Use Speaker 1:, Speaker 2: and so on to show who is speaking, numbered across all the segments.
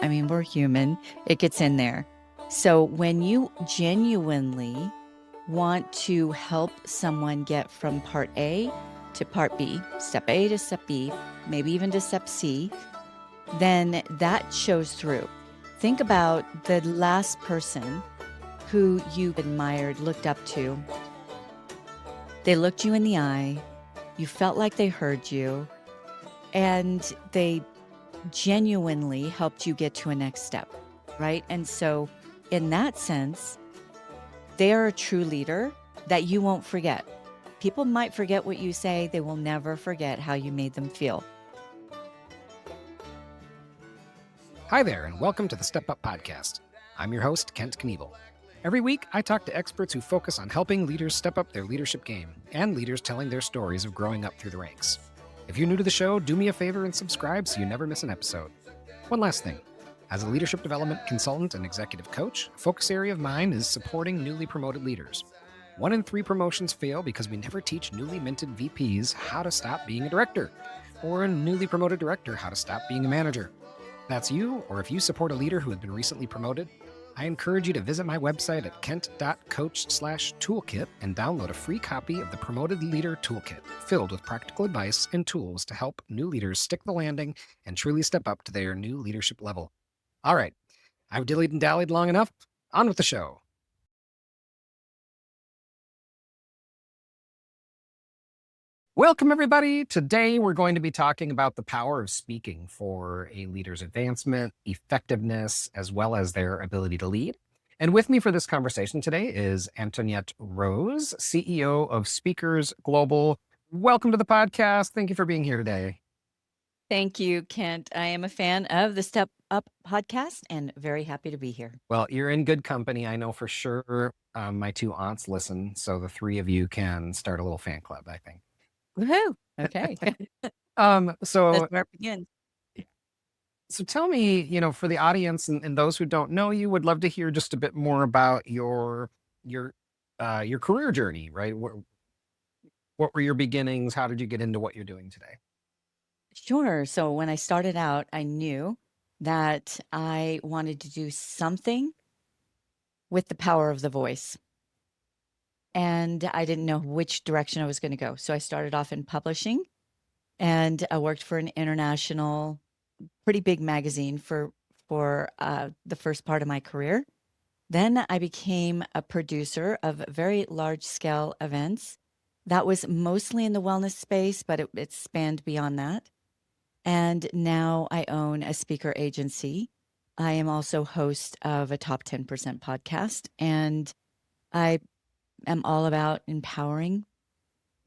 Speaker 1: I mean, we're human. It gets in there. So when you genuinely want to help someone get from part A to part B, step A to step B, maybe even to step C, then that shows through. Think about the last person who you admired, looked up to. They looked you in the eye, you felt like they heard you, and they genuinely helped you get to a next step, right? And so in that sense, they are a true leader that you won't forget. People might forget what you say, they will never forget how you made them feel.
Speaker 2: Hi there, and welcome to the Step Up Podcast. I'm your host, Kent Kniebel. Every week, I talk to experts who focus on helping leaders step up their leadership game and leaders telling their stories of growing up through the ranks. If you're new to the show, do me a favor and subscribe so you never miss an episode. One last thing. As a leadership development consultant and executive coach, a focus area of mine is supporting newly promoted leaders. 1 in 3 promotions fail because we never teach newly minted VPs how to stop being a director, or a newly promoted director how to stop being a manager. If that's you, or if you support a leader who has been recently promoted, I encourage you to visit my website at kent.coach/toolkit and download a free copy of the Promoted Leader Toolkit, filled with practical advice and tools to help new leaders stick the landing and truly step up to their new leadership level. All right, I've dillied and dallied long enough. On with the show. Welcome, everybody. Today, we're going to be talking about the power of speaking for a leader's advancement, effectiveness, as well as their ability to lead. And with me for this conversation today is Antoniette Roze, CEO of Speakers Global. Welcome to the podcast. Thank you for being here today.
Speaker 1: Thank you, Kent. I am a fan of the Step Up podcast and very happy to be here.
Speaker 2: Well, you're in good company. I know for sure my 2 aunts listen, so the 3 of you can start a little fan club, I think.
Speaker 1: Woohoo! Okay.
Speaker 2: So
Speaker 1: That's where it begins.
Speaker 2: So tell me, for the audience and those who don't know you, would love to hear just a bit more about your career journey, right? What were your beginnings? How did you get into what you're doing today?
Speaker 1: Sure. So when I started out, I knew that I wanted to do something with the power of the voice. And I didn't know which direction I was going to go. So I started off in publishing and I worked for an international, pretty big magazine for the first part of my career. Then I became a producer of very large scale events. That was mostly in the wellness space, but it spanned beyond that. And now I own a speaker agency. I am also host of a top 10% podcast, and I am all about empowering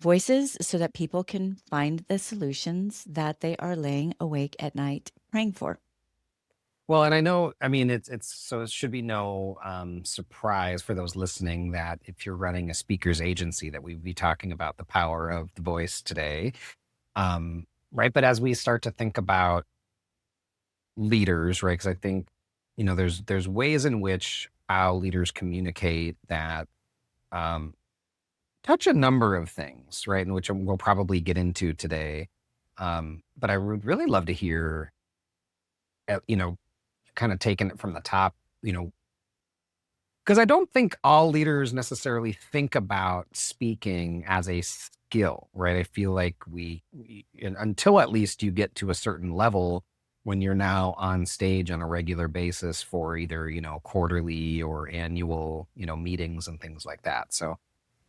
Speaker 1: voices so that people can find the solutions that they are laying awake at night praying for.
Speaker 2: Well, and I know, I mean, it's so it should be no surprise for those listening that if you're running a speaker's agency, that we'd be talking about the power of the voice today, right? But as we start to think about leaders, right? Because I think there's ways in which how leaders communicate that touch a number of things, right? And which we'll probably get into today. But I would really love to hear, kind of taking it from the top, because I don't think all leaders necessarily think about speaking as a skill, right? I feel like until at least you get to a certain level when you're now on stage on a regular basis for either, quarterly or annual, meetings and things like that. So,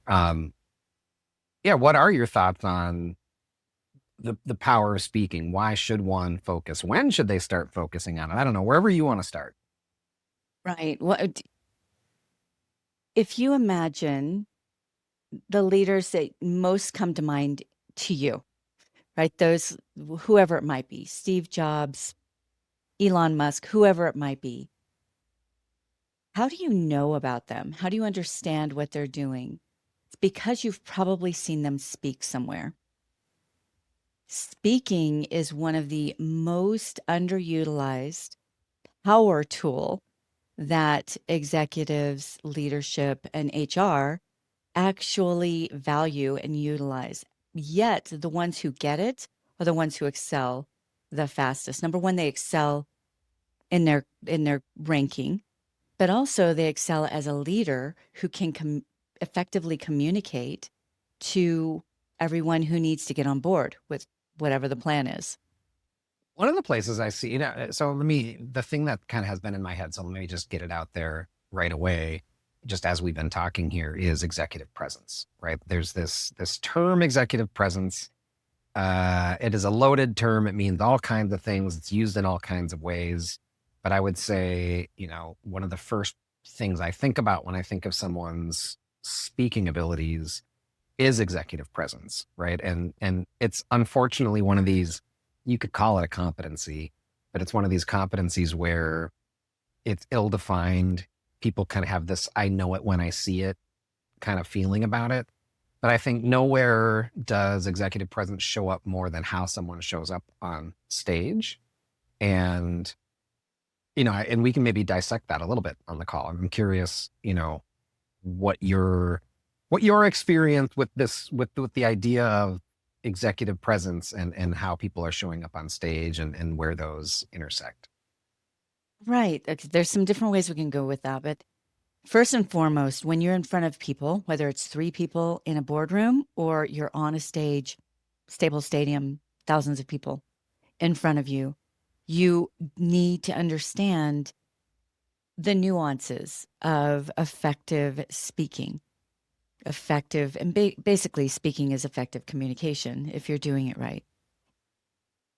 Speaker 2: yeah, what are your thoughts on the power of speaking? Why should one focus? When should they start focusing on it? I don't know, wherever you want to start.
Speaker 1: Right. Well, if you imagine the leaders that most come to mind to you, right? Those, whoever it might be, Steve Jobs, Elon Musk, whoever it might be. How do you know about them? How do you understand what they're doing? It's because you've probably seen them speak somewhere. Speaking is one of the most underutilized power tool that executives, leadership, and HR actually value and utilize. Yet the ones who get it are the ones who excel the fastest. Number one, they excel in their ranking, but also they excel as a leader who can effectively communicate to everyone who needs to get on board with whatever the plan is.
Speaker 2: One of the places I see, so the thing that kind of has been in my head, so let me just get it out there right away, just as we've been talking here, is executive presence, right? There's this term, executive presence. It is a loaded term. It means all kinds of things. It's used in all kinds of ways. But I would say, one of the first things I think about when I think of someone's speaking abilities is executive presence, right? And it's unfortunately one of these, you could call it a competency, but it's one of these competencies where it's ill-defined. People kind of have this I know it when I see it kind of feeling about it. But I think nowhere does executive presence show up more than how someone shows up on stage. And, and we can maybe dissect that a little bit on the call. I'm curious, what your experience with this, with the idea of executive presence and how people are showing up on stage and where those intersect.
Speaker 1: Right. There's some different ways we can go with that. But first and foremost, when you're in front of people, whether it's 3 people in a boardroom or you're on a stage, Staples Stadium, thousands of people in front of you, you need to understand the nuances of effective speaking. Effective, and basically speaking is effective communication if you're doing it right.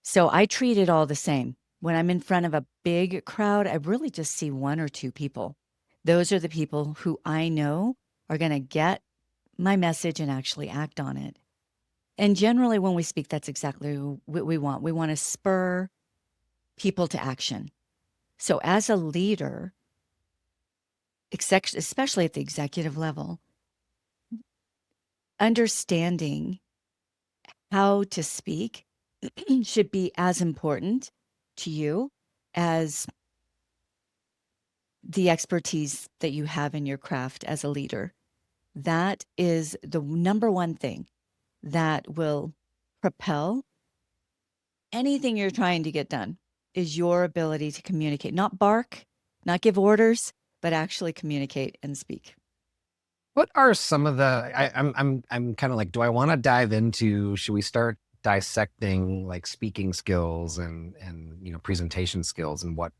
Speaker 1: So I treat it all the same. When I'm in front of a big crowd, I really just see 1 or 2 people. Those are the people who I know are going to get my message and actually act on it. And generally, when we speak, that's exactly what we want. We want to spur people to action. So as a leader, especially at the executive level, understanding how to speak should be as important to you as the expertise that you have in your craft as a leader. That is the number one thing that will propel anything you're trying to get done, is your ability to communicate, not bark, not give orders, but actually communicate and speak.
Speaker 2: What are some of the? I'm kind of like, do I want to dive into? Should we start dissecting like speaking skills and presentation skills and what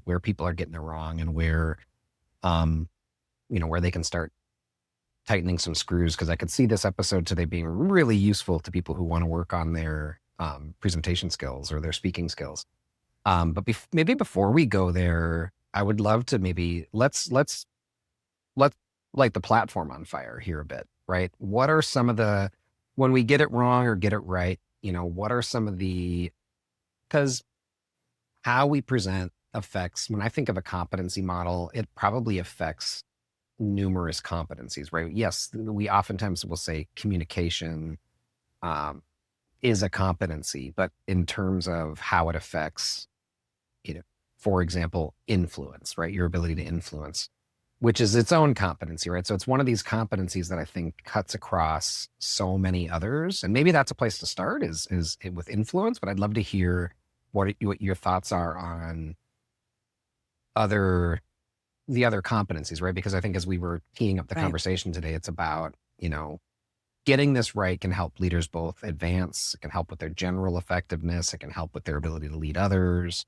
Speaker 2: where people are getting it wrong and where where they can start tightening some screws? Because I could see this episode today being really useful to people who want to work on their presentation skills or their speaking skills. But maybe before we go there, I would love to maybe let's light the platform on fire here a bit, right? What are some of the, when we get it wrong or get it right, what are some of the, because how we present affects, when I think of a competency model, it probably affects numerous competencies, right? Yes, we oftentimes will say communication is a competency, but in terms of how it affects, for example, influence, right? Your ability to influence, which is its own competency, right? So it's one of these competencies that I think cuts across so many others. And maybe that's a place to start is with influence, but I'd love to hear what your thoughts are on the other competencies, right? Because I think as we were teeing up the
Speaker 1: Right.
Speaker 2: conversation today, it's about, getting this right can help leaders both advance, it can help with their general effectiveness, it can help with their ability to lead others.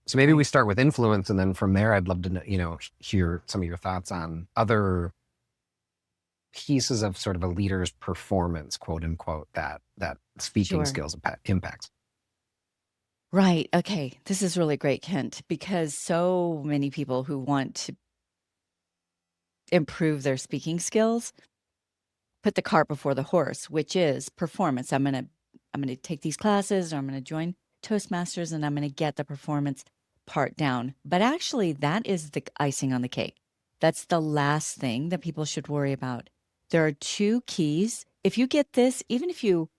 Speaker 2: So maybe we
Speaker 1: Right.
Speaker 2: start with influence, and then from there, I'd love to hear some of your thoughts on other pieces of sort of a leader's performance, quote unquote, that speaking
Speaker 1: Sure.
Speaker 2: skills impacts.
Speaker 1: Right. Okay. This is really great, Kent, because so many people who want to improve their speaking skills put the cart before the horse, which is performance. I'm going to take these classes, or I'm going to join Toastmasters, and I'm going to get the performance part down. But actually, that is the icing on the cake. That's the last thing that people should worry about. There are 2 keys. If you get this, even if you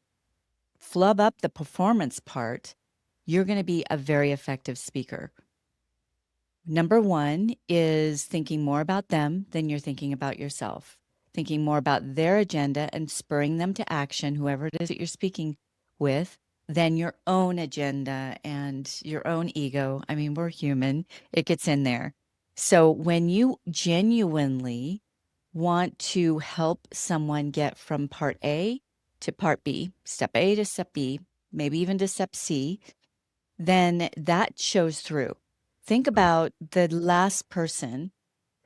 Speaker 1: flub up the performance part, you're going to be a very effective speaker. Number 1 is thinking more about them than you're thinking about yourself, thinking more about their agenda and spurring them to action, whoever it is that you're speaking with, then your own agenda and your own ego. I mean, we're human, it gets in there. So when you genuinely want to help someone get from part A to part B, step A to step B, maybe even to step C, then that shows through. Think about the last person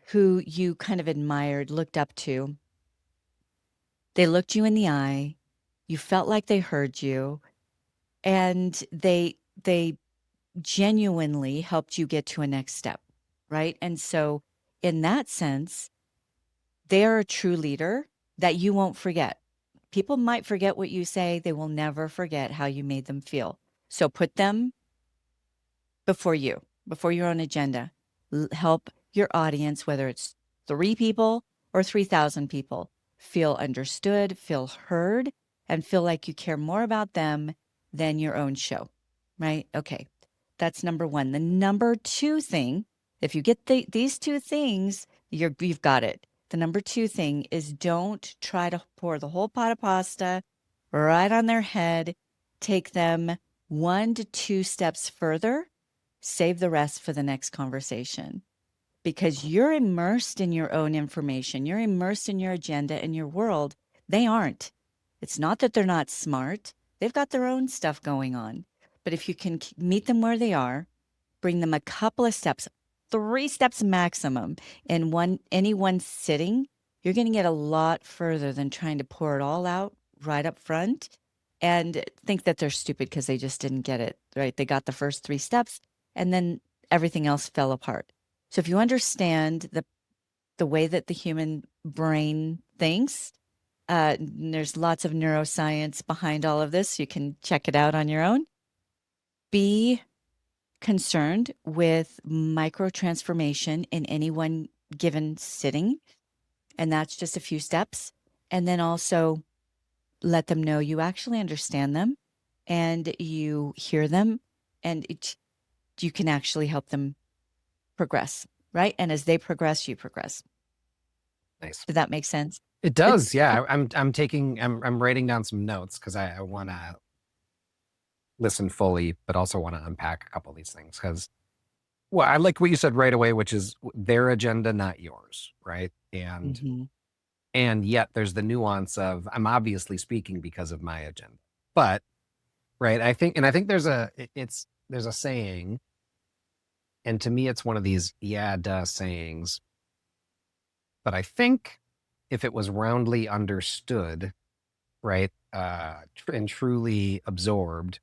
Speaker 1: who you kind of admired, looked up to. They looked you in the eye, you felt like they heard you, and they genuinely helped you get to a next step, right? And so in that sense, they're a true leader that you won't forget. People might forget what you say, they will never forget how you made them feel. So put them before you, before your own agenda. Help your audience, whether it's 3 people or 3,000 people, feel understood, feel heard, and feel like you care more about them than your own show, right? Okay, that's number one. The number two thing, if you get these two things, you've got it. The number two thing is don't try to pour the whole pot of pasta right on their head. Take them 1 to 2 steps further, save the rest for the next conversation because you're immersed in your own information. You're immersed in your agenda and your world. They aren't. It's not that they're not smart. They've got their own stuff going on. But if you can meet them where they are, bring them a couple of steps, 3 steps maximum in any one sitting, you're going to get a lot further than trying to pour it all out right up front and think that they're stupid because they just didn't get it, right? They got the first 3 steps and then everything else fell apart. So if you understand the way that the human brain thinks, there's lots of neuroscience behind all of this. You can check it out on your own. Be concerned with micro transformation in any one given sitting, and that's just a few steps. And then also let them know you actually understand them and you hear them and you can actually help them progress, right? And as they progress, you progress.
Speaker 2: Nice.
Speaker 1: Did that make sense?
Speaker 2: It does. Yeah. I'm writing down some notes because I want to listen fully, but also want to unpack a couple of these things because, well, I like what you said right away, which is their agenda, not yours. Right. And yet there's the nuance of I'm obviously speaking because of my agenda, but right. I think there's a saying, and to me, it's one of these, yeah, duh sayings, but I think if it was roundly understood, right, and truly absorbed,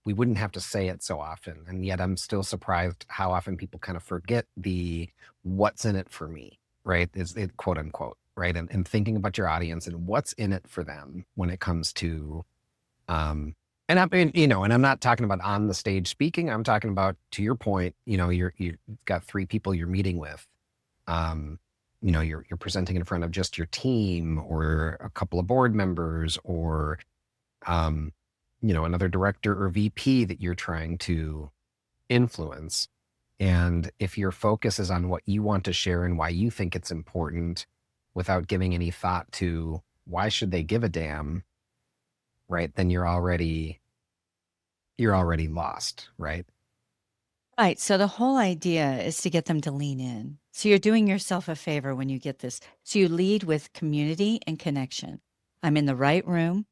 Speaker 2: we wouldn't have to say it so often. And yet I'm still surprised how often people kind of forget the what's in it for me, right? Is it quote unquote, right? And thinking about your audience and what's in it for them when it comes to, and I mean, and I'm not talking about on the stage speaking. I'm talking about, to your point, you've got 3 people you're meeting with. You're presenting in front of just your team or a couple of board members or, another director or VP that you're trying to influence. And if your focus is on what you want to share and why you think it's important without giving any thought to why should they give a damn, right? Then you're already lost, right?
Speaker 1: Right. So the whole idea is to get them to lean in. So you're doing yourself a favor when you get this. So you lead with community and connection. I'm in the right room.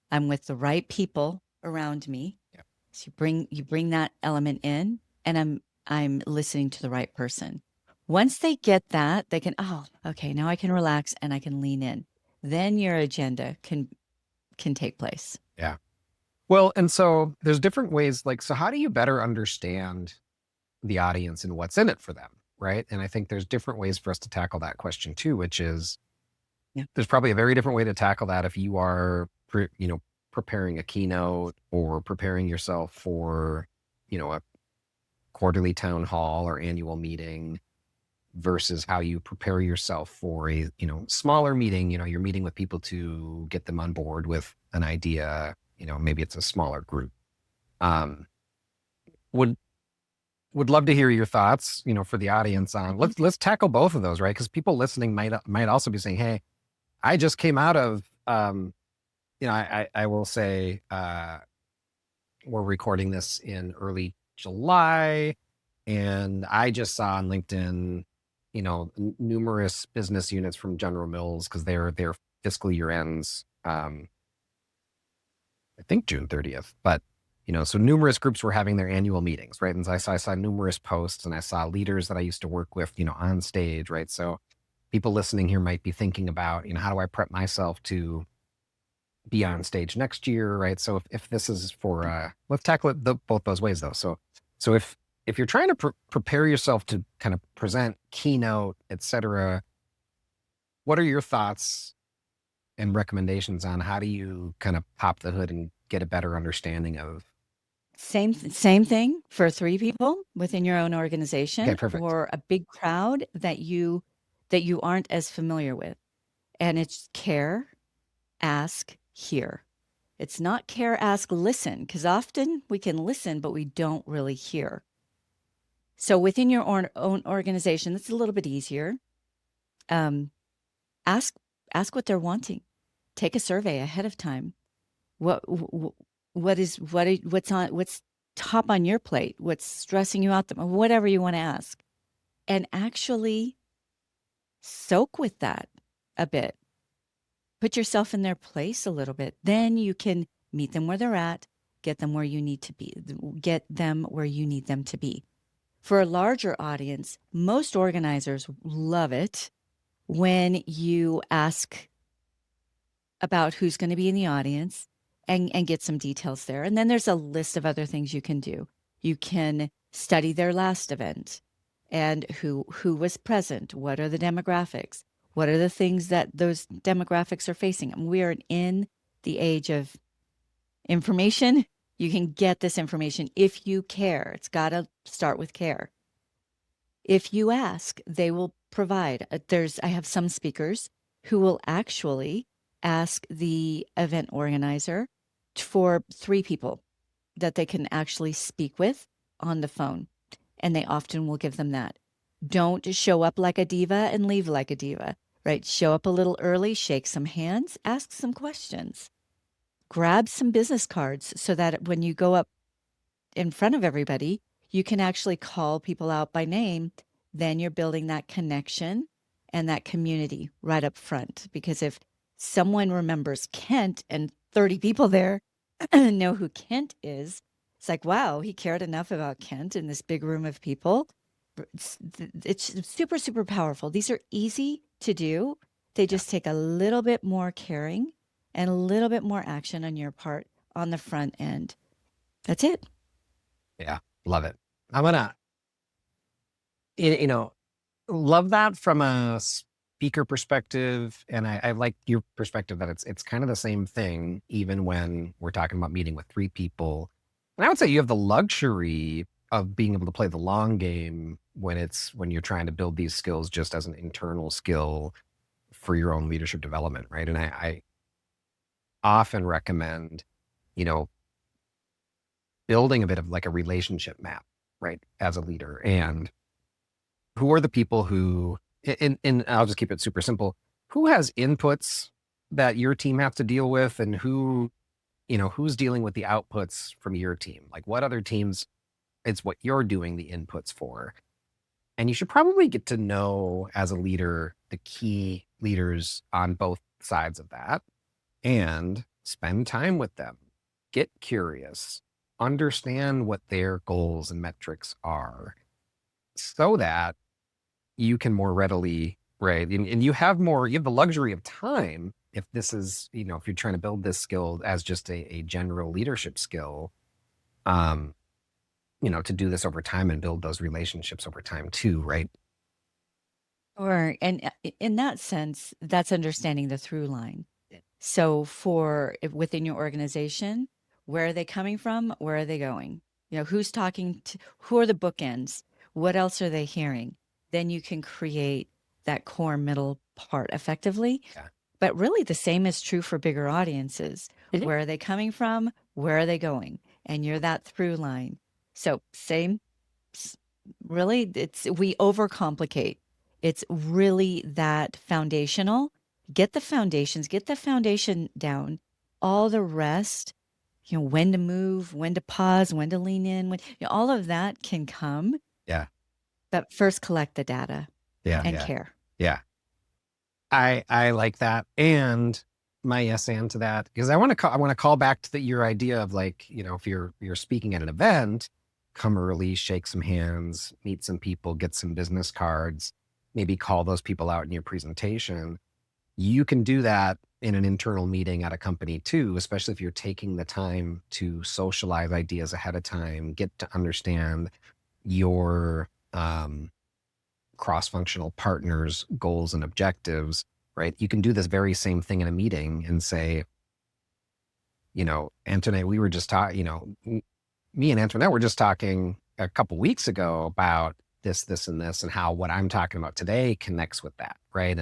Speaker 1: I'm with the right people around me.
Speaker 2: Yeah.
Speaker 1: So you bring that element in and I'm listening to the right person. Once they get that, they can, oh, okay, now I can relax and I can lean in. Then your agenda can take place.
Speaker 2: Yeah. Well, and so there's different ways, so how do you better understand the audience and what's in it for them, right? And I think there's different ways for us to tackle that question too, which is, there's probably a very different way to tackle that if you are, preparing a keynote or preparing yourself for, a quarterly town hall or annual meeting versus how you prepare yourself for a, smaller meeting. You're meeting with people to get them on board with an idea, maybe it's a smaller group. Would love to hear your thoughts, for the audience on let's tackle both of those, right? Because people listening might also be saying, hey, I just came out of, I will say, we're recording this in early July, and I just saw on LinkedIn, numerous business units from General Mills, because their fiscal year ends, I think June 30th. But so numerous groups were having their annual meetings, right? And I saw numerous posts, and I saw leaders that I used to work with, on stage, right? So people listening here might be thinking about, how do I prep myself to be on stage next year, right? So if this is for, let's tackle it both those ways though. So if you're trying to prepare yourself to kind of present, keynote, etc., what are your thoughts and recommendations on how do you kind of pop the hood and get a better understanding of?
Speaker 1: Same thing for 3 people within your own
Speaker 2: Okay,
Speaker 1: organization
Speaker 2: perfect.
Speaker 1: or a big crowd that you aren't as familiar with. And it's care, ask, hear. It's not care, ask, listen, because often we can listen, but we don't really hear. So within your own organization, it's a little bit easier. Um, ask what they're wanting. Take a survey ahead of time. What's top on your plate? What's stressing you out? Whatever you want to ask, and actually soak with that a bit. Put yourself in their place a little bit. Then you can meet them where they're at, get them where you need to be, get them where you need them to be. For a larger audience, most organizers love it when you ask about who's going to be in the audience and get some details there. And then there's a list of other things you can do. You can study their last event and who was present, what are the demographics, what are the things that those demographics are facing. We are in the age of information. You can get this information if you care. It's got to start with care. If you ask, they will provide. I have some speakers who will actually ask the event organizer for 3 people that they can actually speak with on the phone. And they often will give them that. Don't show up like a diva and leave like a diva, right? Show up a little early, shake some hands, ask some questions, grab some business cards so that when you go up in front of everybody, you can actually call people out by name. Then you're building that connection and that community right up front. Because if someone remembers Kent and 30 people there know who Kent is, it's like, wow, he cared enough about Kent in this big room of people. It's super, super powerful. These are easy to do. They
Speaker 2: Yeah.
Speaker 1: just take a little bit more caring and a little bit more action on your part on the front end. That's it.
Speaker 2: Yeah. Love it. I'm gonna, you know, love that from a speaker perspective. And I like your perspective that it's kind of the same thing, even when we're talking about meeting with 3 people. And I would say you have the luxury of being able to play the long game when you're trying to build these skills just as an internal skill for your own leadership development, right? And I often recommend, you know, building a bit of like a relationship map, right, as a leader. And who are the people who, and I'll just keep it super simple, who has inputs that your team has to deal with, and who's dealing with the outputs from your team? Like, what other teams, it's what you're doing the inputs for. And you should probably get to know, as a leader, the key leaders on both sides of that, and spend time with them. Get curious, understand what their goals and metrics are, so that you can more readily, right? And you have the luxury of time. If this is, if you're trying to build this skill as just a general leadership skill, um, to do this over time and build those relationships over time too, right?
Speaker 1: Or, and in that sense, that's understanding the through line. So within your organization, where are they coming from? Where are they going? Who's talking to, who are the bookends? What else are they hearing? Then you can create that core middle part effectively.
Speaker 2: Yeah.
Speaker 1: But really the same is true for bigger audiences.
Speaker 2: Mhm.
Speaker 1: Where are they coming from? Where are they going? And you're that through line. So same, really, we overcomplicate. It's really that foundational. Get the foundation down. All the rest when to move, when to pause, when to lean in, all of that can come.
Speaker 2: Yeah.
Speaker 1: But first collect the data
Speaker 2: Yeah.
Speaker 1: and
Speaker 2: Yeah.
Speaker 1: care.
Speaker 2: Yeah. I like that. And my yes and to that, because I want to call back to your idea of like, if you're speaking at an event, come early, shake some hands, meet some people, get some business cards, maybe call those people out in your presentation. You can do that in an internal meeting at a company too, especially if you're taking the time to socialize ideas ahead of time, get to understand your cross-functional partners' goals and objectives, right? You can do this very same thing in a meeting and say, Antoinette, we were just talking, me and Antoinette were just talking a couple weeks ago about this, and this, and how what I'm talking about today connects with that, right?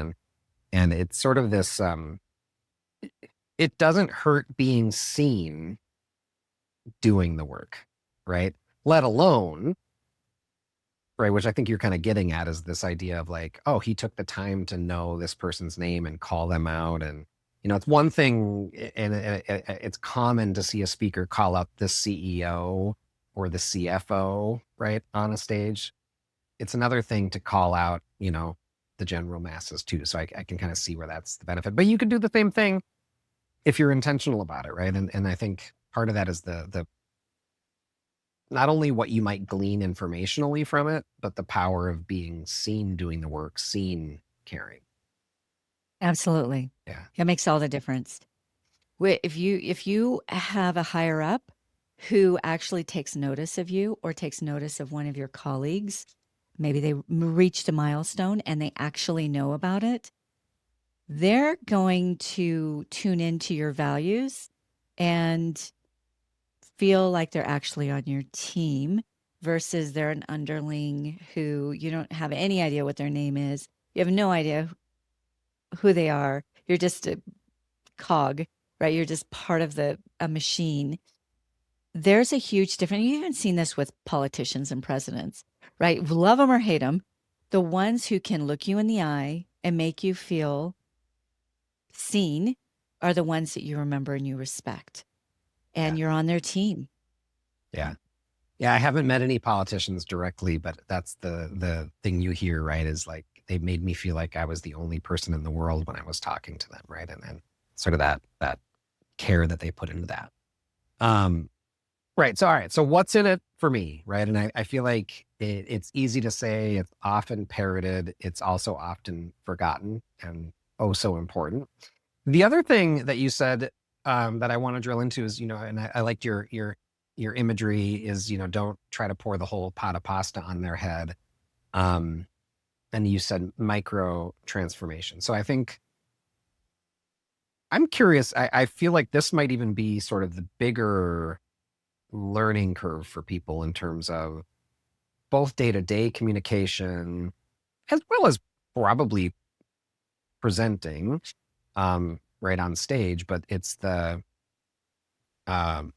Speaker 2: And it's sort of this, it doesn't hurt being seen doing the work, right? Let alone, right, which I think you're kind of getting at, is this idea of like, oh, he took the time to know this person's name and call them out. And, it's one thing, and it's common to see a speaker call out the CEO or the CFO, right, on a stage. It's another thing to call out, the general masses too. So I can kind of see where that's the benefit. But you can do the same thing if you're intentional about it, right? And I think part of that is the not only what you might glean informationally from it, but the power of being seen doing the work, seen caring.
Speaker 1: Absolutely.
Speaker 2: Yeah.
Speaker 1: It makes all the difference. If you have a higher up who actually takes notice of you or takes notice of one of your colleagues, maybe they reached a milestone and they actually know about it, they're going to tune into your values and feel like they're actually on your team versus they're an underling who you don't have any idea what their name is. You have no idea who they are. You're just a cog, right? You're just part of a machine. There's a huge difference. You've even seen this with politicians and presidents, right? Love them or hate them, the ones who can look you in the eye and make you feel seen are the ones that you remember and you respect,
Speaker 2: Yeah.
Speaker 1: and you're on their team.
Speaker 2: Yeah. Yeah. I haven't met any politicians directly, but that's the thing you hear, right? Is like, they made me feel like I was the only person in the world when I was talking to them, right? And then sort of that care that they put into that. Right. So, all right. So what's in it for me? Right. And I feel like it's easy to say, it's often parroted. It's also often forgotten and oh, so important. The other thing that you said that I want to drill into is, and I liked your imagery is, don't try to pour the whole pot of pasta on their head. And you said micro transformation. So I think I'm curious. I feel like this might even be sort of the bigger learning curve for people in terms of both day-to-day communication as well as probably presenting right on stage. But it's the um,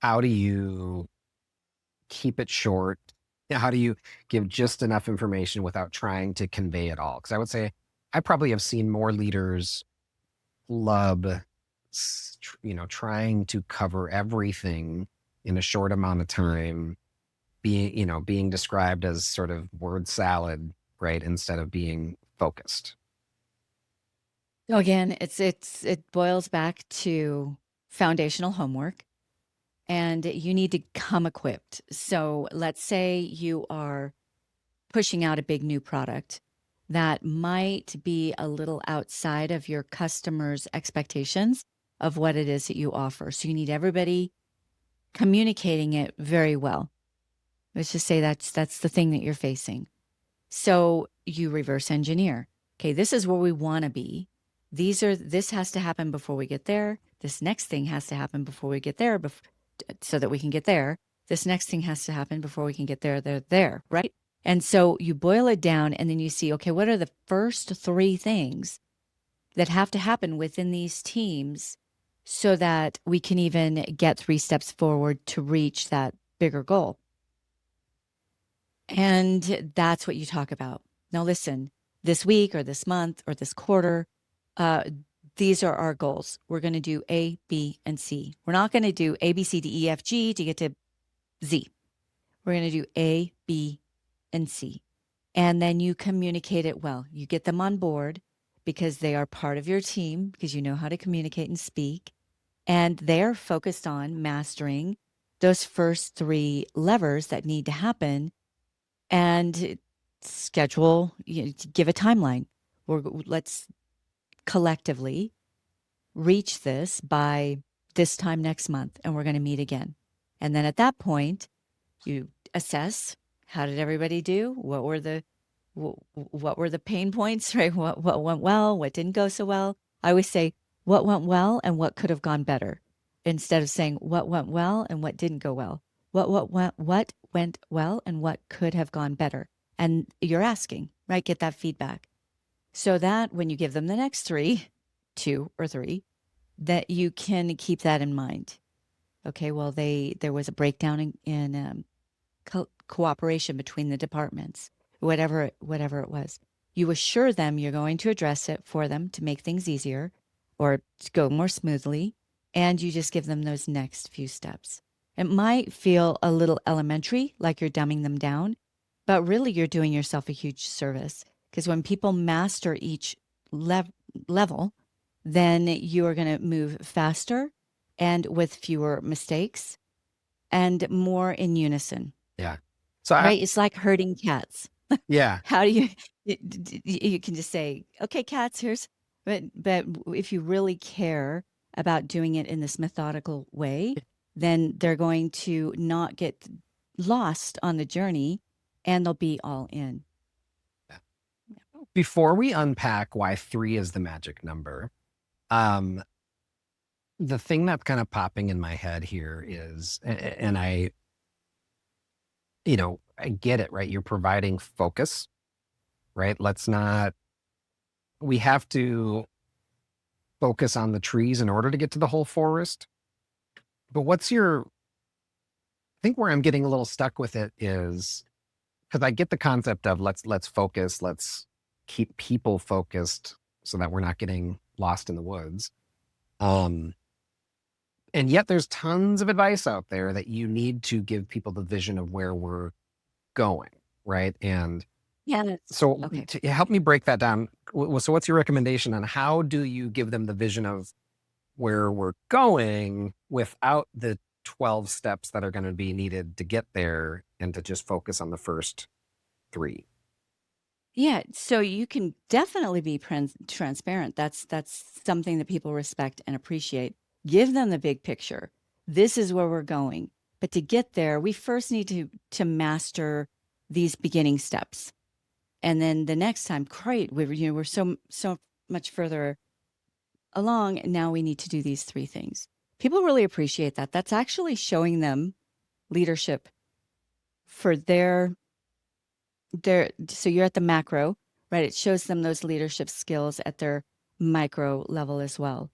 Speaker 2: how do you keep it short? How do you give just enough information without trying to convey it all? Because I would say I probably have seen more leaders love trying to cover everything in a short amount of time, being described as sort of word salad, right, instead of being focused.
Speaker 1: Again, it boils back to foundational homework, and you need to come equipped. So let's say you are pushing out a big new product that might be a little outside of your customers' expectations of what it is that you offer. So you need everybody communicating it very well. Let's just say that's the thing that you're facing. So you reverse engineer. Okay, this is where we want to be. This has to happen before we get there. This next thing has to happen before we get there, so that we can get there. This next thing has to happen before we can get there, right? And so you boil it down and then you see, okay, what are the first three things that have to happen within these teams so that we can even get three steps forward to reach that bigger goal? And that's what you talk about. Now, listen, this week or this month or this quarter, uh, these are our goals. We're going to do A, B, and C. We're not going to do A, B, C, D, E, F, G to get to Z. We're going to do A, B, and C. And then you communicate it well. You get them on board because they are part of your team, because you know how to communicate and speak. And they're focused on mastering those first three levers that need to happen, and schedule, give a timeline. Let's collectively reach this by this time next month, and we're going to meet again. And then at that point, you assess, how did everybody do? What were the pain points, right? What went well? What didn't go so well? I always say, what went well and what could have gone better, instead of saying what went well and what didn't go well. What went well and what could have gone better. And you're asking, right? Get that feedback. So that when you give them the next three, 2 or 3, that you can keep that in mind. Okay, well, there was a breakdown in cooperation between the departments, whatever it was. You assure them you're going to address it for them to make things easier or to go more smoothly, and you just give them those next few steps. It might feel a little elementary, like you're dumbing them down, but really you're doing yourself a huge service, because when people master each level, then you are going to move faster and with fewer mistakes and more in unison.
Speaker 2: Yeah. So
Speaker 1: Right? It's like herding cats.
Speaker 2: yeah.
Speaker 1: How do you can just say, okay, cats, here's, but if you really care about doing it in this methodical way, then they're going to not get lost on the journey, and they'll be all in.
Speaker 2: Before we unpack why 3 is the magic number, the thing that's kind of popping in my head here is, and I get it, right? You're providing focus, right? We have to focus on the trees in order to get to the whole forest. But I think where I'm getting a little stuck with it is, because I get the concept of let's focus, let's keep people focused so that we're not getting lost in the woods. And yet there's tons of advice out there that you need to give people the vision of where we're going, right? And
Speaker 1: Yeah.
Speaker 2: so
Speaker 1: Okay.
Speaker 2: to help me break that down, so what's your recommendation on how do you give them the vision of where we're going without the 12 steps that are going to be needed to get there, and to just focus on the first 3?
Speaker 1: Yeah, so you can definitely be transparent. That's something that people respect and appreciate. Give them the big picture. This is where we're going. But to get there, we first need to master these beginning steps. And then the next time, great, we're so much further along. Now we need to do these 3 things. People really appreciate that. That's actually showing them leadership for so you're at the macro, right? It shows them those leadership skills at their micro level as well.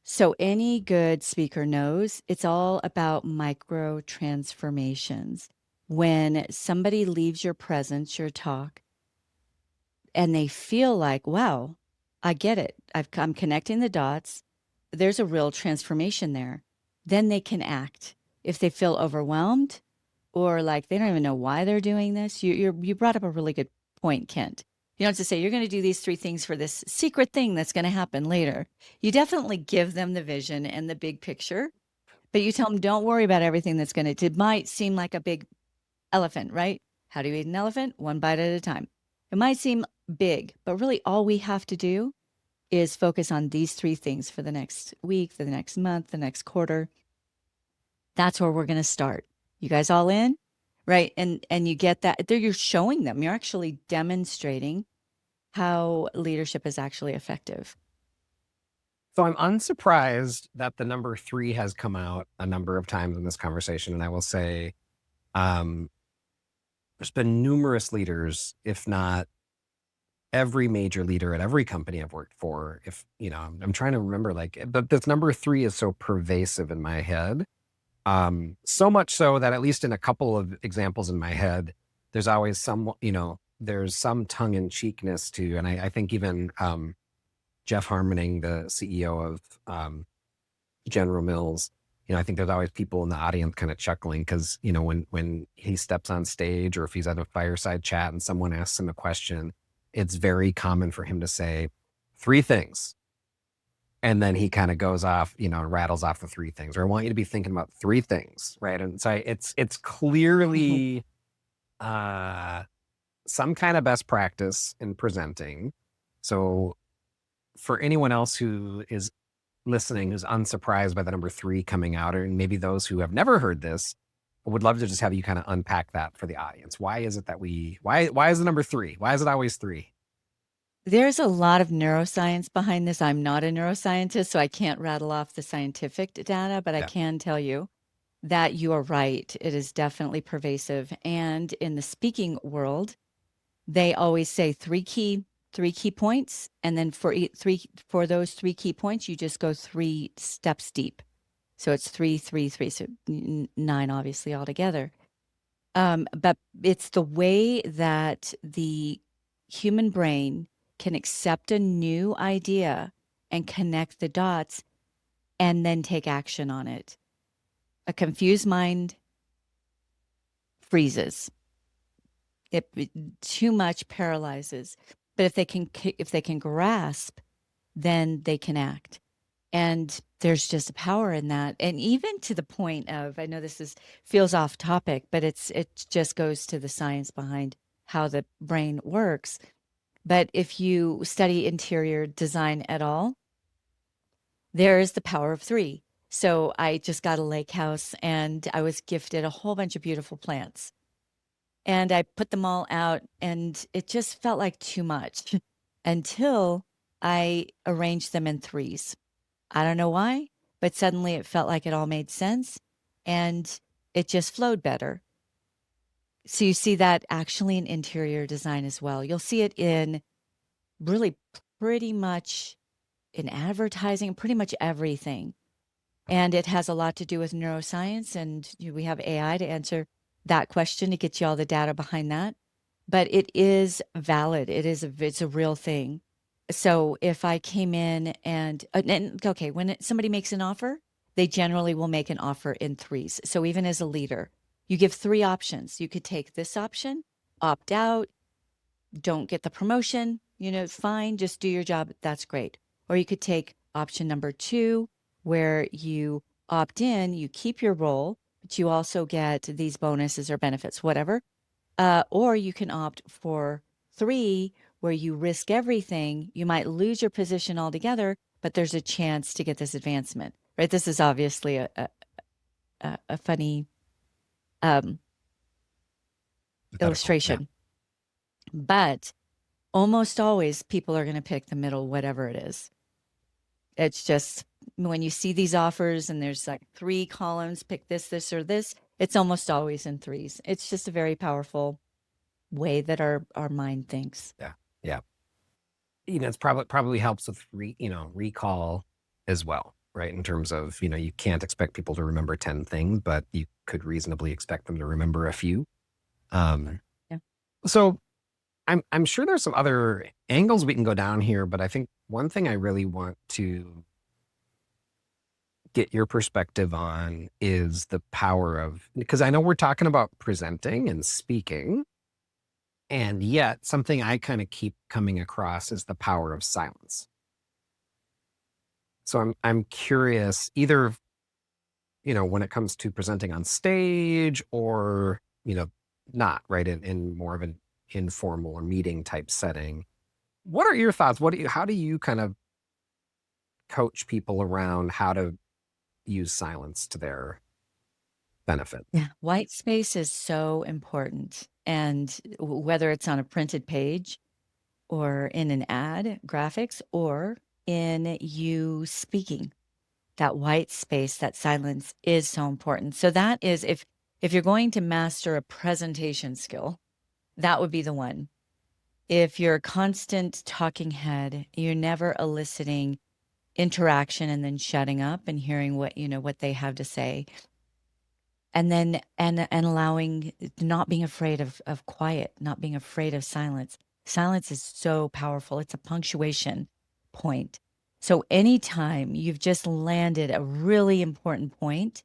Speaker 1: So any good speaker knows it's all about micro transformations. When somebody leaves your presence, your talk, and they feel like, wow, I get it. I'm connecting the dots. There's a real transformation there. Then they can act. If they feel overwhelmed, or like they don't even know why they're doing this. You brought up a really good point, Kent. You don't have to say you're going to do these 3 things for this secret thing that's going to happen later. You definitely give them the vision and the big picture, but you tell them, don't worry about everything that's going to, it might seem like a big elephant, right? How do you eat an elephant? 1 bite at a time. It might seem big, but really all we have to do is focus on these 3 things for the next week, the next month, the next quarter. That's where we're going to start. You guys all in? Right. And you get that there, you're showing them, you're actually demonstrating how leadership is actually effective.
Speaker 2: So I'm unsurprised that the number 3 has come out a number of times in this conversation. And I will say, there's been numerous leaders, if not every major leader at every company I've worked for. I'm trying to remember, but this number 3 is so pervasive in my head. So much so that at least in a couple of examples in my head, there's always there's some tongue in cheekness to, and I think even Jeff Harmoning, the CEO of General Mills, I think there's always people in the audience kind of chuckling because, when he steps on stage or if he's at a fireside chat and someone asks him a question, it's very common for him to say three things. And then he kind of goes off, rattles off the three things, or I want you to be thinking about three things. Right. And so it's clearly some kind of best practice in presenting. So for anyone else who is listening who's unsurprised by the number three coming out, or maybe those who have never heard this, I would love to just have you kind of unpack that for the audience. Why is it that why is the number three? Why is it always three?
Speaker 1: There's a lot of neuroscience behind this. I'm not a neuroscientist, so I can't rattle off the scientific data, but I can tell you that you are right. It is definitely pervasive. And in the speaking world, they always say three key points, and then for those three key points, you just go 3 steps deep. So it's 3, 3, 3, so 9 obviously altogether. But it's the way that the human brain can accept a new idea and connect the dots and then take action on it. A confused mind freezes. It too much paralyzes. But if they can grasp, then they can act. And there's just a power in that. And even to the point of, I know this feels off topic, but it just goes to the science behind how the brain works. But if you study interior design at all, there is the power of three. So I just got a lake house and I was gifted a whole bunch of beautiful plants. And I put them all out and it just felt like too much until I arranged them in threes. I don't know why, but suddenly it felt like it all made sense and it just flowed better. So you see that actually in interior design as well. You'll see it in really pretty much in advertising, pretty much everything. And it has a lot to do with neuroscience, and we have AI to answer that question to get you all the data behind that. But it is valid. It's a real thing. So if I came in and okay, when somebody makes an offer, they generally will make an offer in threes. So even as a leader, you give 3 options. You could take this option, opt out, don't get the promotion, fine, just do your job. That's great. Or you could take option number 2, where you opt in, you keep your role, but you also get these bonuses or benefits, whatever. Or you can opt for 3, where you risk everything. You might lose your position altogether, but there's a chance to get this advancement, right? This is obviously a funny illustration, but almost always people are going to pick the middle, whatever it is. It's just when you see these offers and there's like 3 columns, pick this, or this, it's almost always in threes. It's just a very powerful way that our mind thinks.
Speaker 2: Yeah. Yeah. It's probably helps with recall as well, right? In terms of, you can't expect people to remember 10 things, but you could reasonably expect them to remember a few.
Speaker 1: Yeah.
Speaker 2: So I'm sure there's some other angles we can go down here, but I think one thing I really want to get your perspective on is the power of, because I know we're talking about presenting and speaking, and yet something I kind of keep coming across is the power of silence. So I'm curious, either, when it comes to presenting on stage or, not, right, in more of an informal or meeting type setting. What are your thoughts? How do you kind of coach people around how to use silence to their benefit?
Speaker 1: Yeah. White space is so important. And whether it's on a printed page or in an ad, graphics, or in you speaking, that white space, that silence is so important. So that is, if you're going to master a presentation skill, that would be the one. If you're a constant talking head, you're never eliciting interaction and then shutting up and hearing what they have to say. And then and allowing, not being afraid of quiet, not being afraid of silence. Silence is so powerful. It's a punctuation point. So anytime you've just landed a really important point,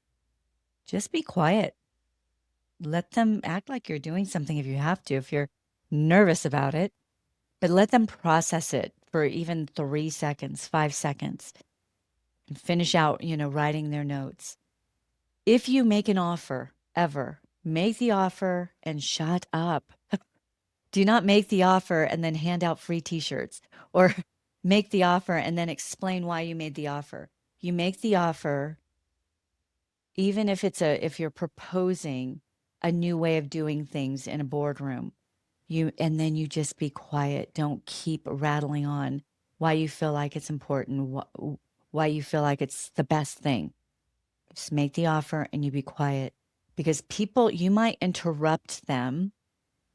Speaker 1: just be quiet. Let them act like you're doing something if you have to, if you're nervous about it, but let them process it for even 3 seconds, 5 seconds, and finish out, writing their notes. If you make an offer, ever, make the offer and shut up. Do not make the offer and then hand out free t-shirts, or make the offer and then explain why you made the offer. You make the offer, even if you're proposing a new way of doing things in a boardroom, and then you just be quiet. Don't keep rattling on why you feel like it's important, why you feel like it's the best thing. Just make the offer and you be quiet, because you might interrupt them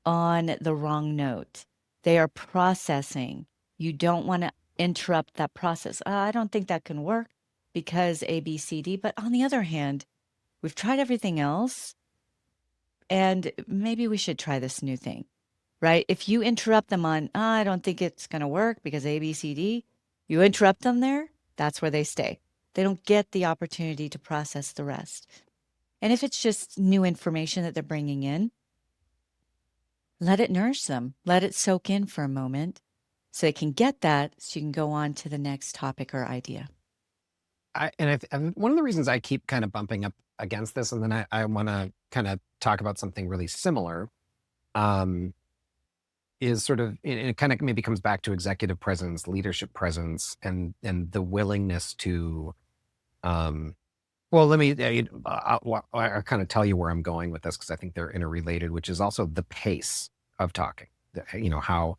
Speaker 1: on the wrong note. They are processing. You don't want to interrupt that process. I don't think that can work because A, B, C, D. But on the other hand, we've tried everything else, and maybe we should try this new thing, right? If you interrupt them on, I don't think it's going to work because A, B, C, D, you interrupt them there, that's where they stay. They don't get the opportunity to process the rest. And if it's just new information that they're bringing in, let it nourish them. Let it soak in for a moment so they can get that, so you can go on to the next topic or idea.
Speaker 2: And one of the reasons I keep kind of bumping up against this, and then I want to kind of talk about something really similar, is sort of, and it kind of maybe comes back to executive presence, leadership presence, and the willingness to, well, let me, I'll kind of tell you where I'm going with this, because I think they're interrelated, which is also the pace of talking, how,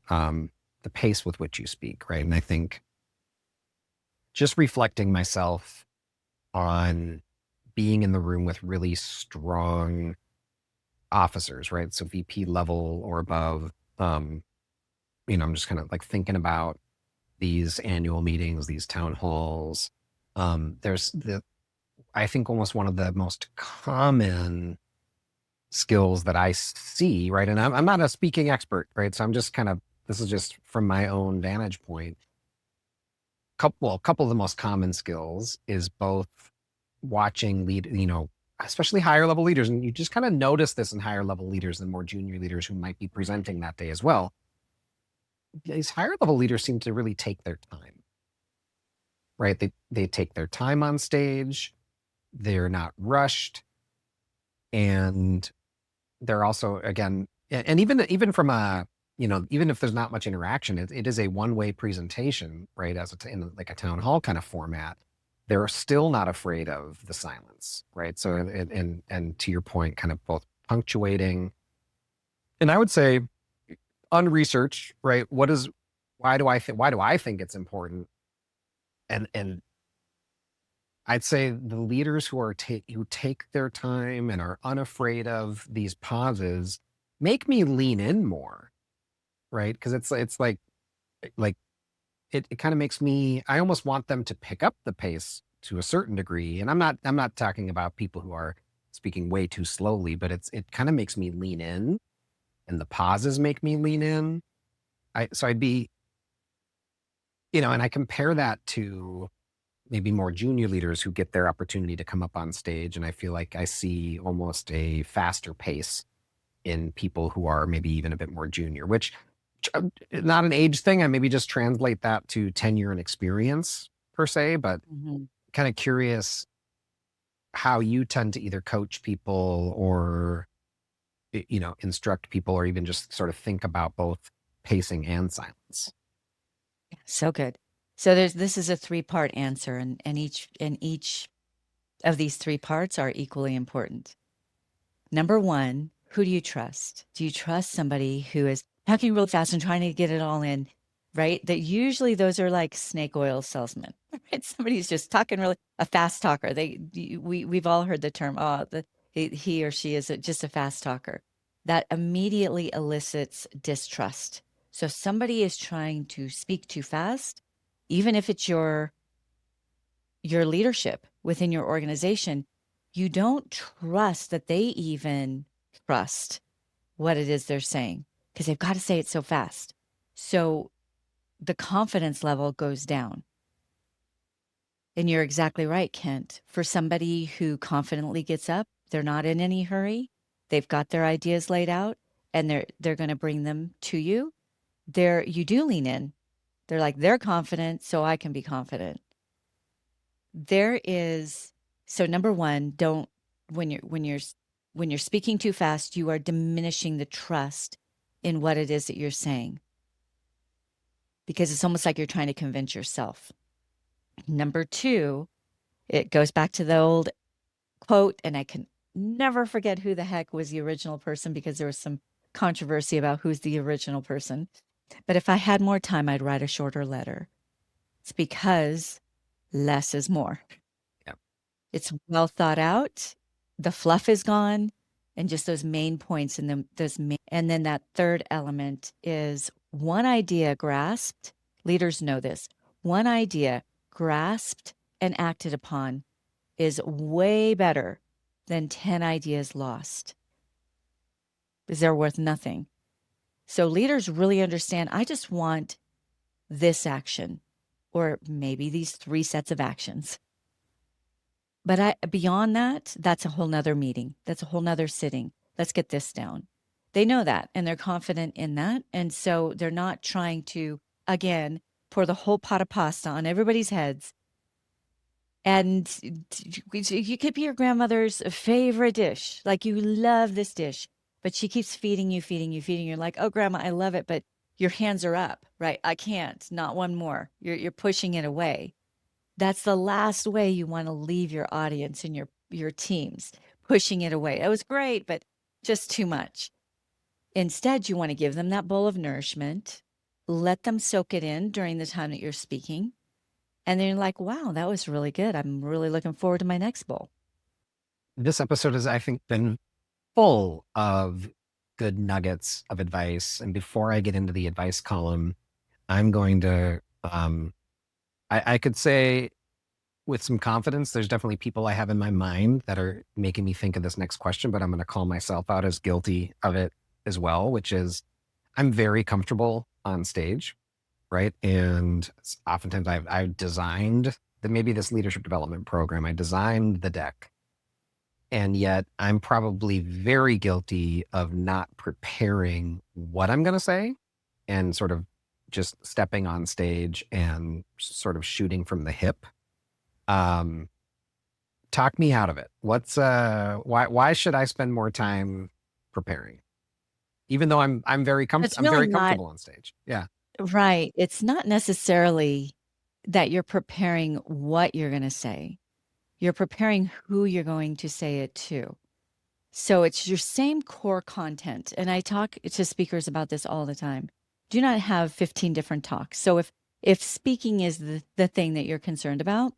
Speaker 2: the pace with which you speak, right? And I think just reflecting myself on being in the room with really strong officers, right? So VP level or above. I'm just kind of like thinking about these annual meetings, these town halls. I think almost one of the most common skills that I see, right? And I'm not a speaking expert, right? So I'm just this is just from my own vantage point. A couple of the most common skills is both watching especially higher level leaders. And you just kind of notice this in higher level leaders and more junior leaders who might be presenting that day as well. These higher level leaders seem to really take their time, right? They take their time on stage. They're not rushed. And they're also, again, and even from even if there's not much interaction, it is a one-way presentation, right? In like a town hall kind of format. They're still not afraid of the silence, right? So, and to your point, kind of both punctuating, and I would say on research, right? Why do I think it's important? And I'd say the leaders who take their time and are unafraid of these pauses make me lean in more, right? Because it's like it kind of makes me, I almost want them to pick up the pace to a certain degree. And I'm not talking about people who are speaking way too slowly, but it kind of makes me lean in, and the pauses make me lean in. I'd be, and I compare that to maybe more junior leaders who get their opportunity to come up on stage. And I feel like I see almost a faster pace in people who are maybe even a bit more junior, which not an age thing. I maybe just translate that to tenure and experience per se, but kind of curious how you tend to either coach people or, instruct people, or even just sort of think about both pacing and silence.
Speaker 1: So good. So this is a 3-part answer, and each of these 3 parts are equally important. Number 1, who do you trust? Do you trust somebody who is talking real fast and trying to get it all in, right? That usually those are like snake oil salesmen, right? Somebody's just talking a fast talker. We've all heard the term, he or she is just a fast talker. That immediately elicits distrust. So if somebody is trying to speak too fast, even if it's your leadership within your organization, you don't trust that they even trust what it is they're saying, because they've got to say it so fast. So the confidence level goes down. And you're exactly right, Kent. For somebody who confidently gets up, they're not in any hurry. They've got their ideas laid out and they're going to bring them to you. You do lean in. They're like, they're confident, so I can be confident. There is so number one, don't when you're speaking too fast, you are diminishing the trust in what it is that you're saying. Because it's almost like you're trying to convince yourself. Number two, it goes back to the old quote, and I can never forget who the heck was the original person because there was some controversy about who's the original person. But if I had more time, I'd write a shorter letter. It's because less is more.
Speaker 2: Yep.
Speaker 1: It's well thought out. The fluff is gone, and just those main points. And then that third element is one idea grasped. Leaders know this. One idea grasped and acted upon is way better than 10 ideas lost, because they're worth nothing. So leaders really understand, I just want this action, or maybe these 3 sets of actions. But beyond that, that's a whole nother meeting. That's a whole nother sitting. Let's get this down. They know that and they're confident in that. And so they're not trying to, again, pour the whole pot of pasta on everybody's heads. And you could be your grandmother's favorite dish. Like you love this dish, but she keeps feeding you, feeding you, feeding you. You're like, oh, grandma, I love it. But your hands are up, right? I can't, not one more. You're pushing it away. That's the last way you want to leave your audience and your teams, pushing it away. It was great, but just too much. Instead, you want to give them that bowl of nourishment, let them soak it in during the time that you're speaking. And then you're like, wow, that was really good. I'm really looking forward to my next bowl.
Speaker 2: This episode has, I think, been full of good nuggets of advice. And before I get into the advice column, I'm going to, I could say with some confidence, there's definitely people I have in my mind that are making me think of this next question, but I'm going to call myself out as guilty of it as well, which is I'm very comfortable on stage, right? And oftentimes I've designed maybe this leadership development program. I designed the deck. And yet I'm probably very guilty of not preparing what I'm going to say and sort of just stepping on stage and sort of shooting from the hip. Talk me out of it. Why should I spend more time preparing? Even though I'm very
Speaker 1: It's
Speaker 2: I'm
Speaker 1: really
Speaker 2: very
Speaker 1: not
Speaker 2: comfortable on stage. Yeah.
Speaker 1: right. It's not necessarily that you're preparing what you're going to say. You're preparing who you're going to say it to. So it's your same core content. And I talk to speakers about this all the time. Do not have 15 different talks. So if speaking is the thing that you're concerned about,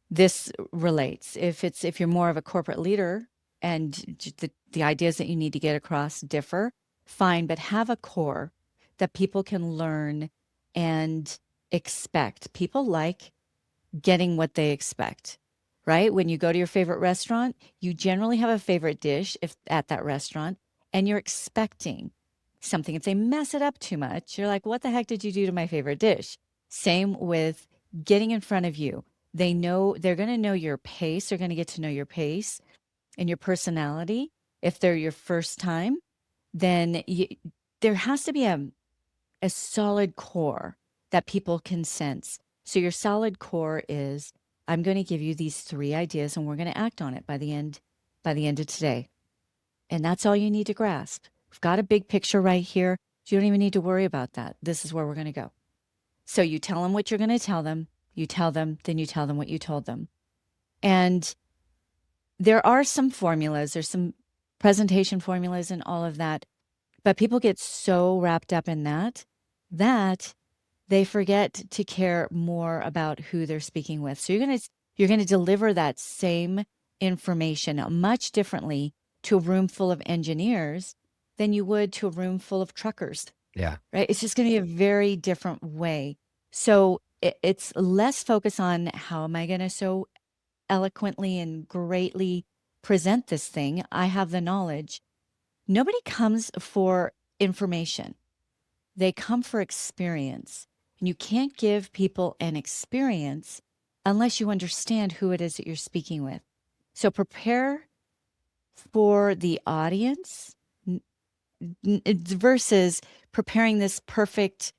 Speaker 1: this relates. If you're more of a corporate leader and the ideas that you need to get across differ, fine, but have a core that people can learn and expect. People like getting what they expect, right? When you go to your favorite restaurant, you generally have a favorite dish if at that restaurant, and you're expecting something. If they mess it up too much, you're like, what the heck did you do to my favorite dish? Same with getting in front of you. They're going to know your pace. They're going to get to know your pace and your personality. If they're your first time, then there has to be a solid core that people can sense. So your solid core is, I'm going to give you these 3 ideas and we're going to act on it by the end of today. And that's all you need to grasp. We've got a big picture right here. You don't even need to worry about that. This is where we're going to go. So you tell them what you're going to tell them. You tell them, then you tell them what you told them. And there are some formulas, there's some presentation formulas and all of that. But people get so wrapped up in that they forget to care more about who they're speaking with. So you're going to deliver that same information much differently to a room full of engineers than you would to a room full of truckers.
Speaker 2: Yeah.
Speaker 1: Right? It's just going to be a very different way. So it's less focus on how am I going to so eloquently and greatly present this thing. I have the knowledge. Nobody comes for information. They come for experience. And you can't give people an experience unless you understand who it is that you're speaking with. So prepare for the audience versus preparing this perfect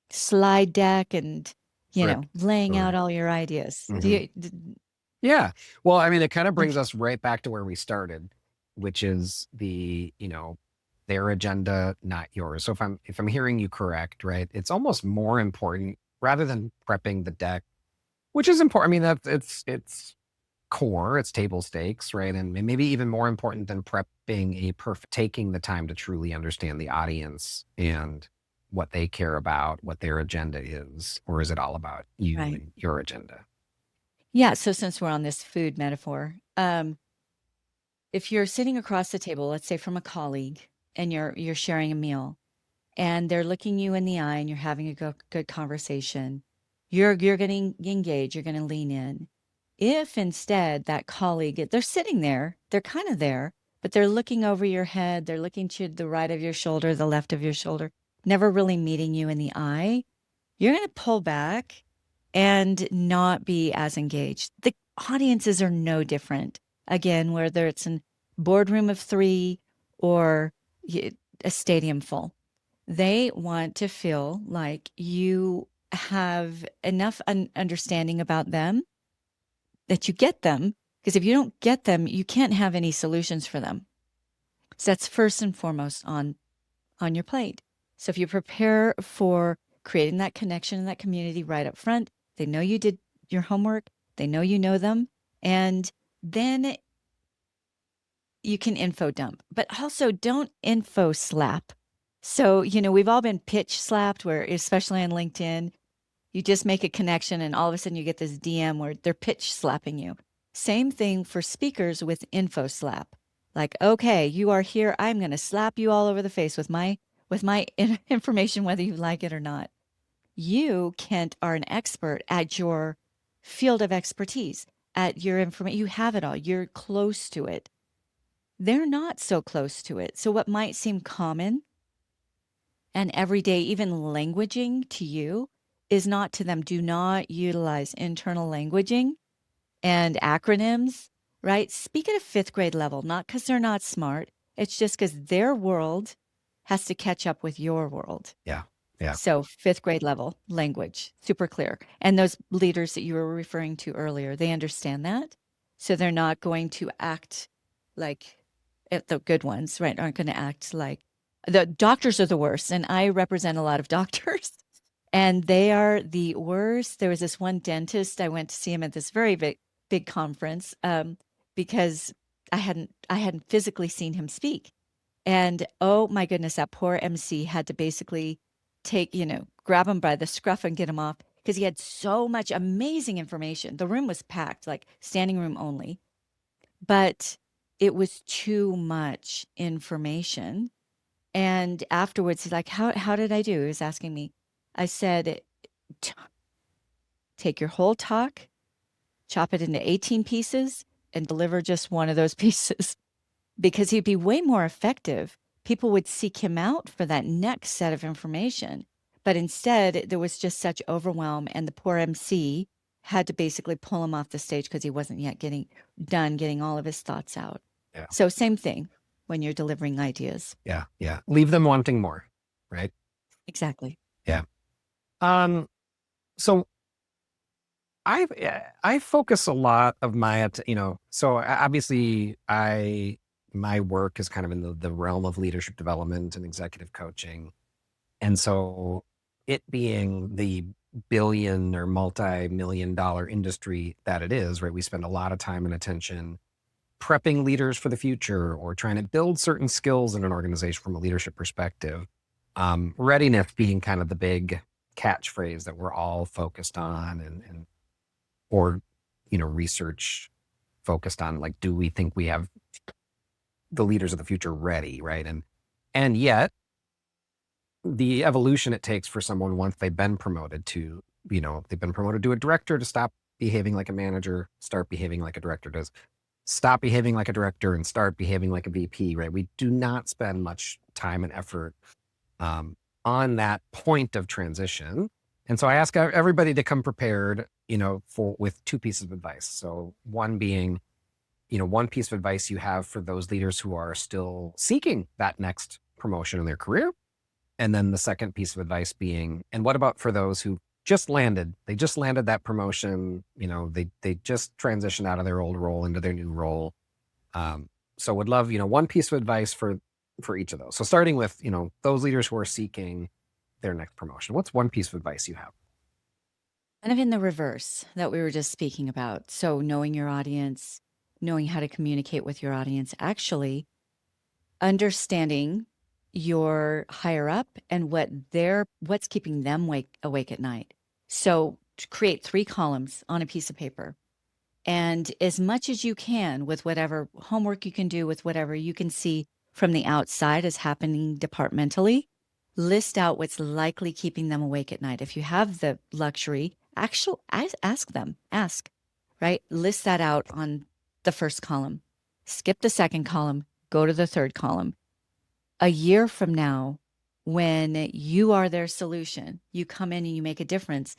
Speaker 1: slide deck and,
Speaker 2: Script.
Speaker 1: laying
Speaker 2: Or,
Speaker 1: out all your ideas.
Speaker 2: Mhm. Yeah. Well, I mean, it kind of brings us right back to where we started, which is their agenda, not yours. So if I'm hearing you correct, right, it's almost more important rather than prepping the deck, which is important. I mean, it's core, it's table stakes, right? And maybe even more important than prepping taking the time to truly understand the audience and what they care about, what their agenda is, or is it all about you
Speaker 1: Right.
Speaker 2: and your agenda?
Speaker 1: Yeah. So since we're on this food metaphor, if you're sitting across the table, let's say from a colleague, and you're sharing a meal, and they're looking you in the eye, and you're having a good conversation, you're going to engage, you're going to lean in. If instead that colleague, they're sitting there, they're kind of there, but they're looking over your head, they're looking to the right of your shoulder, the left of your shoulder, never really meeting you in the eye, you're going to pull back and not be as engaged. The audiences are no different. Again, whether it's a boardroom of 3 or a stadium full, they want to feel like you have enough understanding about them that you get them. Because if you don't get them, you can't have any solutions for them. So that's first and foremost on your plate. So if you prepare for creating that connection in that community right up front, they know you did your homework, they know them, and then you can info dump, but also don't info slap. So, we've all been pitch slapped where, especially on LinkedIn, you just make a connection and all of a sudden you get this DM where they're pitch slapping you. Same thing for speakers with info slap. Like, okay, you are here. I'm going to slap you all over the face with my information, whether you like it or not. You, Kent, are an expert at your field of expertise, at your information. You have it all. You're close to it. They're not so close to it. So what might seem common and everyday, even languaging to you, is not to them. Do not utilize internal languaging and acronyms, right? Speak at a 5th grade level, not because they're not smart. It's just because their world has to catch up with your world.
Speaker 2: Yeah. Yeah.
Speaker 1: So 5th grade level language, super clear. And those leaders that you were referring to earlier, they understand that. So they're not going to act like the good ones, right? Aren't going to act like the doctors are the worst. And I represent a lot of doctors and they are the worst. There was this one dentist, I went to see him at this very big conference because I hadn't physically seen him speak. And oh my goodness, that poor MC had to basically grab him by the scruff and get him off because he had so much amazing information. The room was packed, like standing room only, but it was too much information. And afterwards, he's like, how did I do? He was asking me. I said, take your whole talk, chop it into 18 pieces, and deliver just one of those pieces because he'd be way more effective. People would seek him out for that next set of information. But instead, there was just such overwhelm, and the poor MC had to basically pull him off the stage because he wasn't yet getting all of his thoughts out.
Speaker 2: Yeah.
Speaker 1: So same thing when you're delivering ideas.
Speaker 2: Yeah. Yeah. Leave them wanting more, right?
Speaker 1: Exactly.
Speaker 2: Yeah. So I focus a lot of so obviously my work is kind of in the realm of leadership development and executive coaching. And so it being the billion or multi-million dollar industry that it is, right? We spend a lot of time and attention prepping leaders for the future or trying to build certain skills in an organization from a leadership perspective. Readiness being kind of the big catchphrase that we're all focused on or research focused on, like, do we think we have the leaders of the future ready, right? And yet the evolution it takes for someone once they've been promoted to a director to stop behaving like a manager, start behaving like a director does, stop behaving like a director and start behaving like a VP, right? We do not spend much time and effort on that point of transition. And so I ask everybody to come prepared, with two pieces of advice. So one being, one piece of advice you have for those leaders who are still seeking that next promotion in their career. And then the second piece of advice being, and what about for those who they just landed that promotion, they just transitioned out of their old role into their new role. So would love, one piece of advice for each of those. So starting with, those leaders who are seeking their next promotion, what's one piece of advice you have?
Speaker 1: Kind of in the reverse that we were just speaking about. So knowing your audience, knowing how to communicate with your audience, actually understanding your higher up and what's keeping them awake at night. So to create 3 columns on a piece of paper. And as much as you can with whatever homework you can do, with whatever you can see from the outside as happening departmentally, list out what's likely keeping them awake at night. If you have the luxury, ask them, right? List that out on the first column, skip the second column, go to the third column. A year from now, when you are their solution, you come in and you make a difference.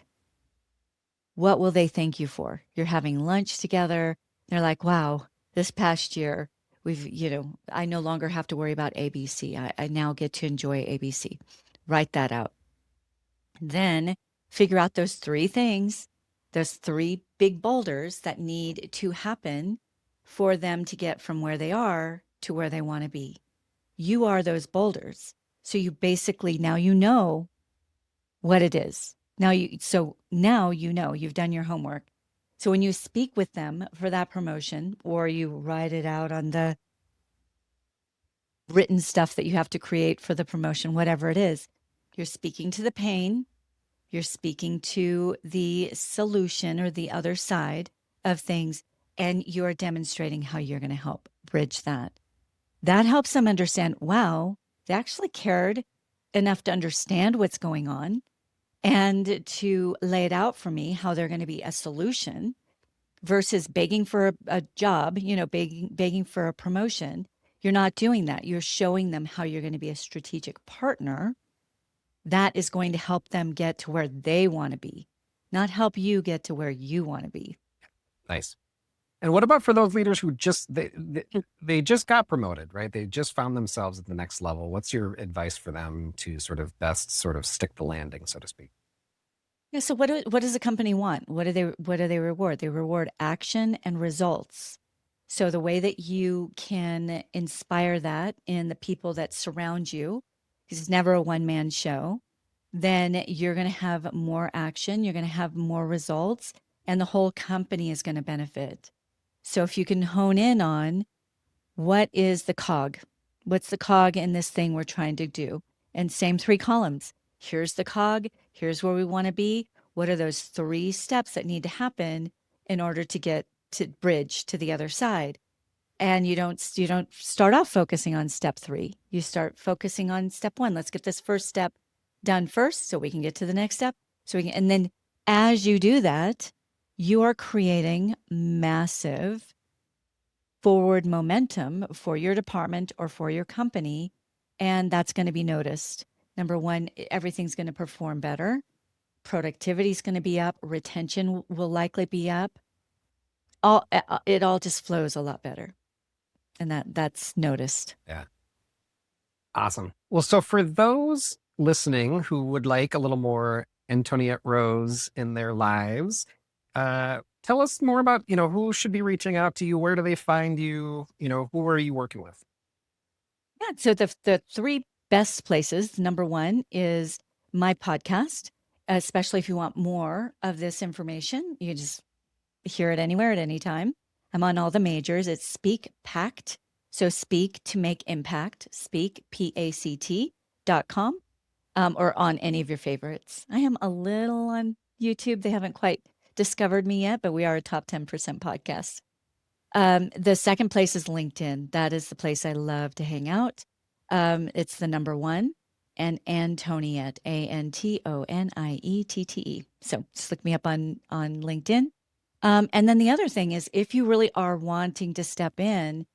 Speaker 1: What will they thank you for? You're having lunch together. They're like, wow, this past year, I no longer have to worry about ABC. I now get to enjoy ABC. Write that out. Then figure out those 3 things, those 3 big boulders that need to happen for them to get from where they are to where they want to be. You are those boulders. So you basically, now you know what it is. Now you've done your homework. So when you speak with them for that promotion, or you write it out on the written stuff that you have to create for the promotion, whatever it is, you're speaking to the pain, you're speaking to the solution or the other side of things, and you're demonstrating how you're going to help bridge that. That helps them understand, wow, they actually cared enough to understand what's going on and to lay it out for me how they're going to be a solution versus begging for a job, begging for a promotion. You're not doing that. You're showing them how you're going to be a strategic partner that is going to help them get to where they want to be, not help you get to where you want to be.
Speaker 2: Nice. And what about for those leaders who they just got promoted, right? They just found themselves at the next level. What's your advice for them to sort of best sort of stick the landing, so to speak?
Speaker 1: Yeah. So what does a company want? What do they reward? They reward action and results. So the way that you can inspire that in the people that surround you, because it's never a one-man show, then you're going to have more action, you're going to have more results, and the whole company is going to benefit. So if you can hone in on what is the cog, what's the cog in this thing we're trying to do? And same 3 columns. Here's the cog, here's where we want to be. What are those 3 steps that need to happen in order to get to bridge to the other side? And you don't start off focusing on step 3. You start focusing on step 1. Let's get this first step done first so we can get to the next step. And then as you do that, you are creating massive forward momentum for your department or for your company. And that's going to be noticed. Number 1, everything's going to perform better. Productivity is going to be up. Retention will likely be up. It all just flows a lot better. And that's noticed.
Speaker 2: Yeah. Awesome. Well, so for those listening who would like a little more Antoniette Roze in their lives, tell us more about, who should be reaching out to you? Where do they find you? Who are you working with?
Speaker 1: Yeah. So the 3 best places, number 1 is my podcast, especially if you want more of this information. You just hear it anywhere at any time. I'm on all the majors. It's SPEAKPact. So speak to make impact, speakpact.com, or on any of your favorites. I am a little on YouTube. They haven't quite discovered me yet, but we are a top 10% podcast. The second place is LinkedIn. That is the place I love to hang out. It's the number 1, and Antoniette, Antoniette. So just look me up on LinkedIn. And then the other thing is, if you really are wanting to step in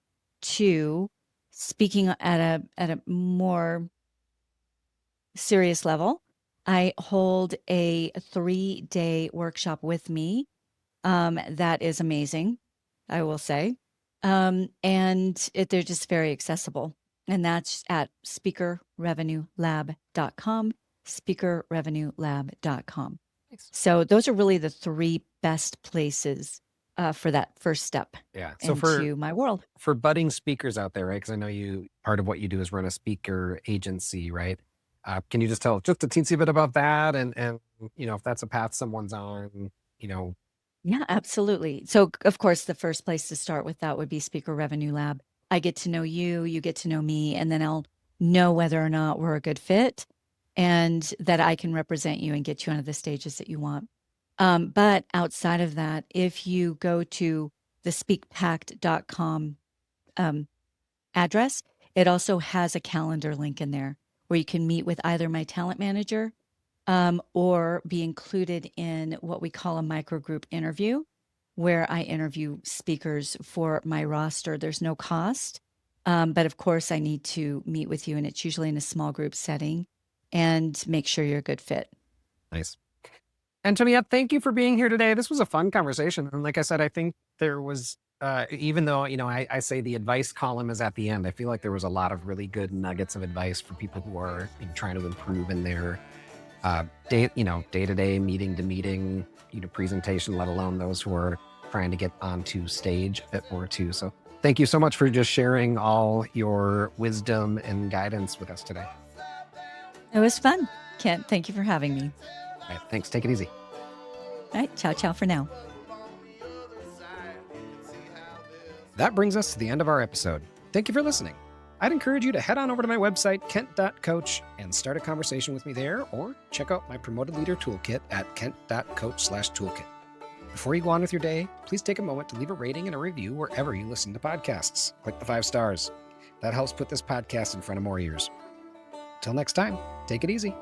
Speaker 1: to speaking at a more serious level, I hold a 3-day workshop with me that is amazing, I will say. They're just very accessible. And that's at speakerrevenuelab.com, speakerrevenuelab.com.
Speaker 2: Nice.
Speaker 1: So those are really the 3 best places for that first step
Speaker 2: Yeah. So
Speaker 1: into my world.
Speaker 2: for budding speakers out there, right? Because I know part of what you do is run a speaker agency, right? Can you just tell just a teensy bit about that, and if that's a path someone's on, you know,
Speaker 1: Yeah, absolutely. So, of course, the first place to start with that would be Speaker Revenue Lab. I get to know you, you get to know me, and then I'll know whether or not we're a good fit and that I can represent you and get you onto the stages that you want. But outside of that, if you go to the speakpact.com address, it also has a calendar link in there where you can meet with either my talent manager or be included in what we call a microgroup interview, where I interview speakers for my roster. There's no cost, but of course, I need to meet with you, and it's usually in a small group setting and make sure you're a good fit.
Speaker 2: nice. Antoniette, thank you for being here today. This was a fun conversation. And like I said, I think there was, even though, I say the advice column is at the end, I feel like there was a lot of really good nuggets of advice for people who are trying to improve in their day-to-day, meeting to meeting, presentation, let alone those who are trying to get onto stage a bit more too. So thank you so much for just sharing all your wisdom and guidance with us today.
Speaker 1: It was fun. Kent, thank you for having me.
Speaker 2: All right, thanks. Take it easy.
Speaker 1: All right, ciao, ciao for now.
Speaker 2: That brings us to the end of our episode. Thank you for listening. I'd encourage you to head on over to my website, kent.coach, and start a conversation with me there, or check out my Promoted Leader Toolkit at kent.coach/toolkit. Before you go on with your day, please take a moment to leave a rating and a review wherever you listen to podcasts. Click the 5 stars. That helps put this podcast in front of more ears. Till next time, take it easy.